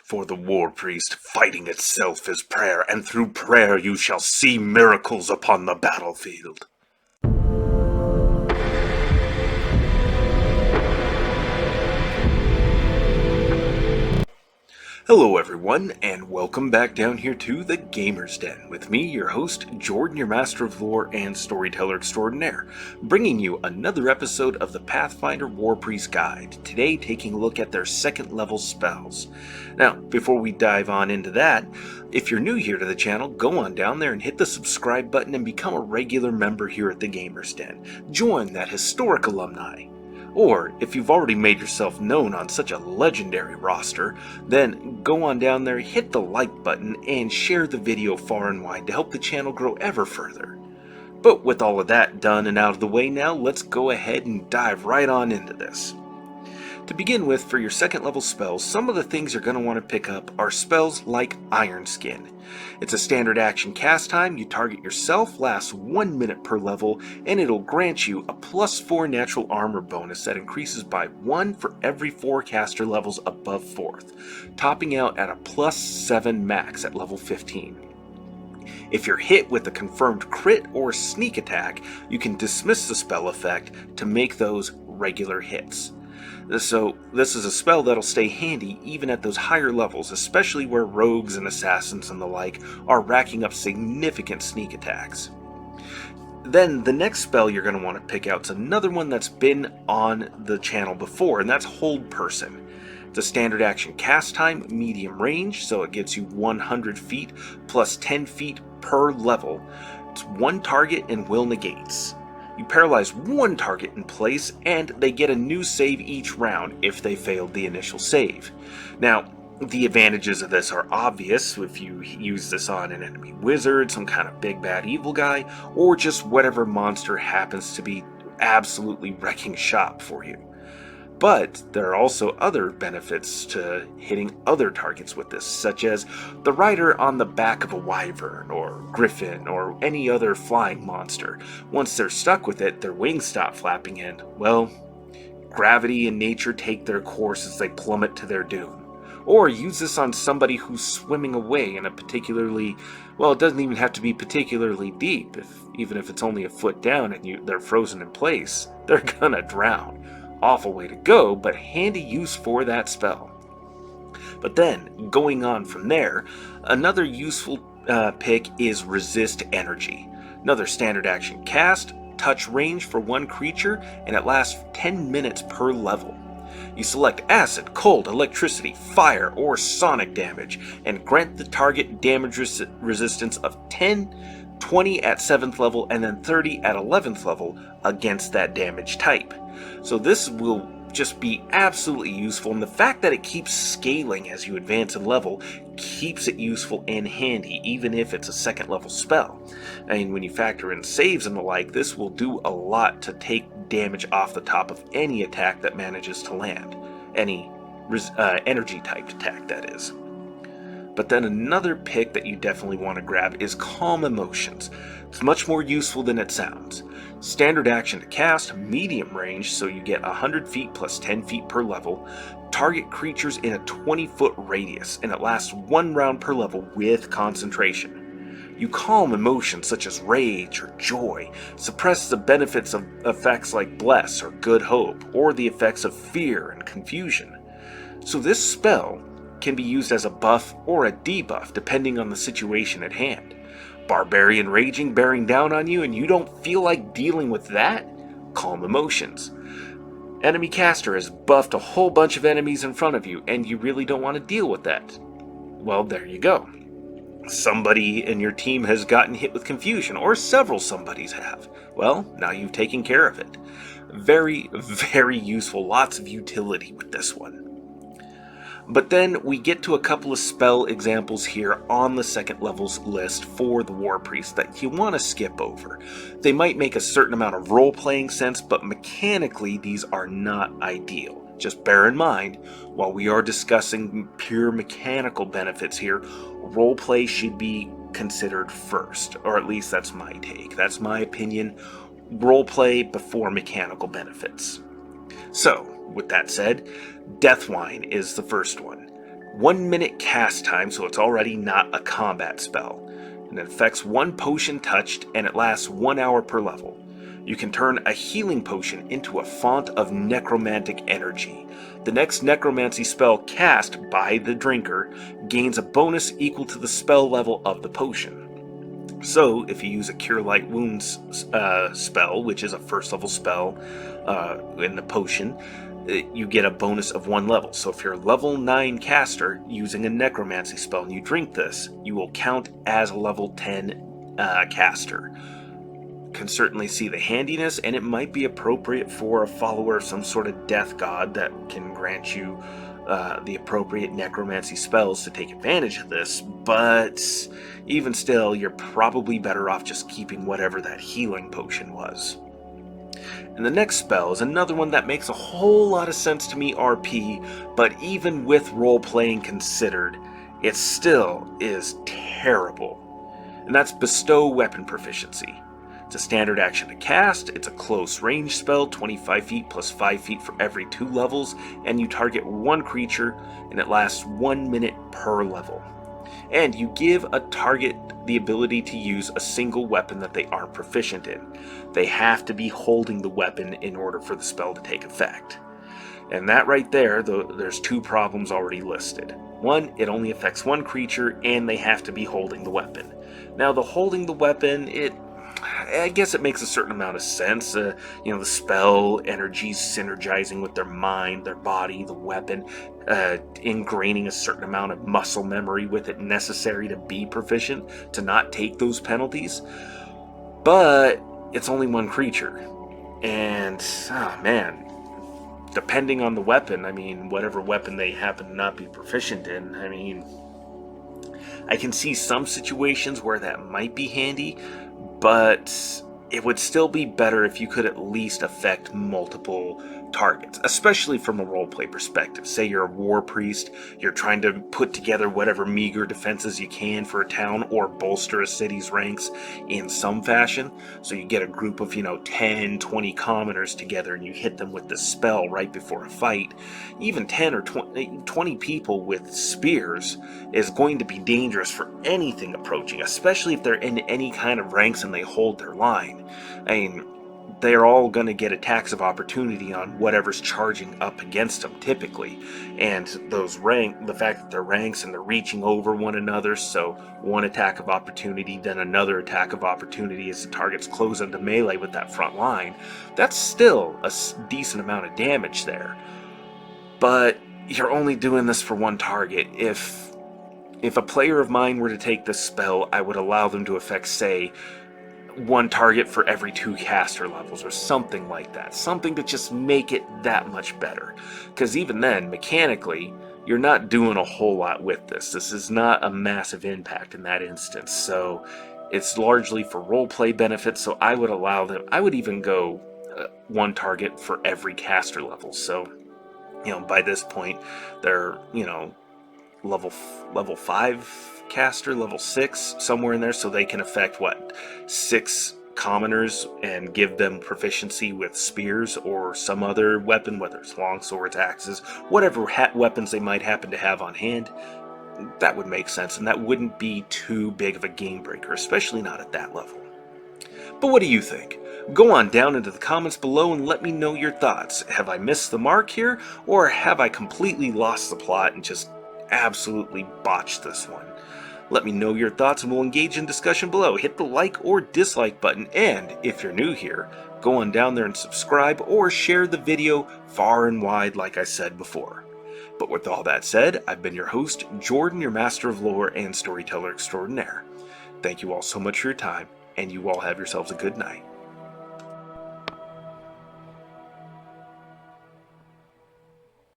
For the Warpriest, fighting itself is prayer, and through prayer you shall see miracles upon the battlefield. Hello everyone, and welcome back down here to the Gamer's Den, with me, your host, Jordan, your Master of Lore and Storyteller Extraordinaire, bringing you another episode of the Pathfinder Warpriest Guide, today taking a look at their second level spells. Now, before we dive on into that, if you're new here to the channel, go on down there and hit the subscribe button and become a regular member here at the Gamer's Den. Join that historic alumni. Or, if you've already made yourself known on such a legendary roster, then go on down there, hit the like button, and share the video far and wide to help the channel grow ever further. But with all of that done and out of the way now, let's go ahead and dive right on into this. To begin with, for your second level spells, some of the things you're going to want to pick up are spells like Iron Skin. It's a standard action cast time, you target yourself, lasts 1 minute per level, and it'll grant you a +4 natural armor bonus that increases by 1 for every 4 caster levels above 4th, topping out at a +7 max at level 15. If you're hit with a confirmed crit or sneak attack, you can dismiss the spell effect to make those regular hits. So this is a spell that'll stay handy even at those higher levels, especially where rogues and assassins and the like are racking up significant sneak attacks. Then the next spell you're going to want to pick out is another one that's been on the channel before, and that's Hold Person. It's a standard action cast time, medium range, so it gets you 100 feet plus 10 feet per level. It's one target and will negates. You paralyze one target in place, and they get a new save each round if they failed the initial save. Now, the advantages of this are obvious if you use this on an enemy wizard, some kind of big bad evil guy, or just whatever monster happens to be absolutely wrecking shop for you. But there are also other benefits to hitting other targets with this, such as the rider on the back of a wyvern or griffin or any other flying monster. Once they're stuck with it, their wings stop flapping and, well, gravity and nature take their course as they plummet to their doom. Or use this on somebody who's swimming away in a particularly, well, it doesn't even have to be particularly deep. Even if it's only a foot down and they're frozen in place, they're gonna drown. Awful way to go, but handy use for that spell. But then, going on from there, another useful pick is Resist Energy. Another standard action cast, touch range for one creature, and it lasts 10 minutes per level. You select acid, cold, electricity, fire, or sonic damage, and grant the target damage resistance of 10, 20 at 7th level, and then 30 at 11th level against that damage type. So this will just be absolutely useful, and the fact that it keeps scaling as you advance in level keeps it useful and handy, even if it's a second level spell. And when you factor in saves and the like, this will do a lot to take damage off the top of any attack that manages to land. Any energy type attack, that is. But then another pick that you definitely want to grab is Calm Emotions. It's much more useful than it sounds. Standard action to cast, medium range, so you get 100 feet plus 10 feet per level. Target creatures in a 20-foot radius, and it lasts 1 round per level with concentration. You calm emotions such as rage or joy, suppress the benefits of effects like Bless or Good Hope, or the effects of fear and confusion. So this spell can be used as a buff or a debuff depending on the situation at hand. Barbarian raging bearing down on you and you don't feel like dealing with that? Calm Emotions. Enemy caster has buffed a whole bunch of enemies in front of you and you really don't want to deal with that. Well, there you go. Somebody in your team has gotten hit with confusion, or several somebodies have. Well, now you've taken care of it. Very, very useful. Lots of utility with this one. But then we get to a couple of spell examples here on the second levels list for the Warpriest that you want to skip over. They might make a certain amount of role-playing sense, but mechanically these are not ideal. Just bear in mind, while we are discussing pure mechanical benefits here, roleplay should be considered first, or at least that's my take. That's my opinion. Roleplay before mechanical benefits. So, with that said, Deathwine is the first one. 1 minute cast time, so it's already not a combat spell. And it affects 1 potion touched, and it lasts 1 hour per level. You can turn a healing potion into a font of necromantic energy. The next necromancy spell cast by the drinker gains a bonus equal to the spell level of the potion. So, if you use a Cure Light Wounds spell, which is a first level spell in the potion, you get a bonus of 1 level. So if you're a level 9 caster using a necromancy spell and you drink this, you will count as a level 10 caster. Can certainly see the handiness, and it might be appropriate for a follower of some sort of death god that can grant you the appropriate necromancy spells to take advantage of this, but even still, you're probably better off just keeping whatever that healing potion was. And the next spell is another one that makes a whole lot of sense to me RP, but even with role-playing considered, it still is terrible. And that's Bestow Weapon Proficiency. It's a standard action to cast, it's a close range spell, 25 feet plus 5 feet for every 2 levels, and you target 1 creature, and it lasts 1 minute per level. And you give a target the ability to use a single weapon that they aren't proficient in. They have to be holding the weapon in order for the spell to take effect. And that right there, there's 2 problems already listed. 1, it only affects 1 creature, and they have to be holding the weapon. Now, the holding the weapon, I guess it makes a certain amount of sense. The spell energies synergizing with their mind, their body, the weapon, ingraining a certain amount of muscle memory with it necessary to be proficient, to not take those penalties. But it's only 1 creature. And, depending on the weapon, whatever weapon they happen to not be proficient in, I can see some situations where that might be handy, but it would still be better if you could at least affect multiple targets, especially from a roleplay perspective. Say you're a Warpriest, you're trying to put together whatever meager defenses you can for a town or bolster a city's ranks in some fashion. So you get a group of, 10, 20 commoners together and you hit them with this spell right before a fight. Even 10 or 20 people with spears is going to be dangerous for anything approaching, especially if they're in any kind of ranks and they hold their line. They're all going to get attacks of opportunity on whatever's charging up against them typically. And the fact that they're ranks and they're reaching over one another, so one attack of opportunity, then another attack of opportunity as the targets close into melee with that front line, that's still a decent amount of damage there. But you're only doing this for 1 target. If a player of mine were to take this spell, I would allow them to affect, say, 1 target for every 2 caster levels or something like that. Something to just make it that much better. Because even then, mechanically, you're not doing a whole lot with this. This is not a massive impact in that instance. So it's largely for roleplay benefits, so I would allow them. I would even go 1 target for every caster level. So, by this point, they're, level 5 caster, level 6, somewhere in there, so they can affect 6 commoners and give them proficiency with spears or some other weapon, whether it's long swords, axes, whatever weapons they might happen to have on hand. That would make sense, and that wouldn't be too big of a game breaker, especially not at that level. But what do you think? Go on down into the comments below and let me know your thoughts. Have I missed the mark here, or have I completely lost the plot and just absolutely botched this one? Let me know your thoughts and we'll engage in discussion below. Hit the like or dislike button, and if you're new here, go on down there and subscribe or share the video far and wide like I said before. But with all that said, I've been your host, Jordan, your master of lore and storyteller extraordinaire. Thank you all so much for your time, and you all have yourselves a good night.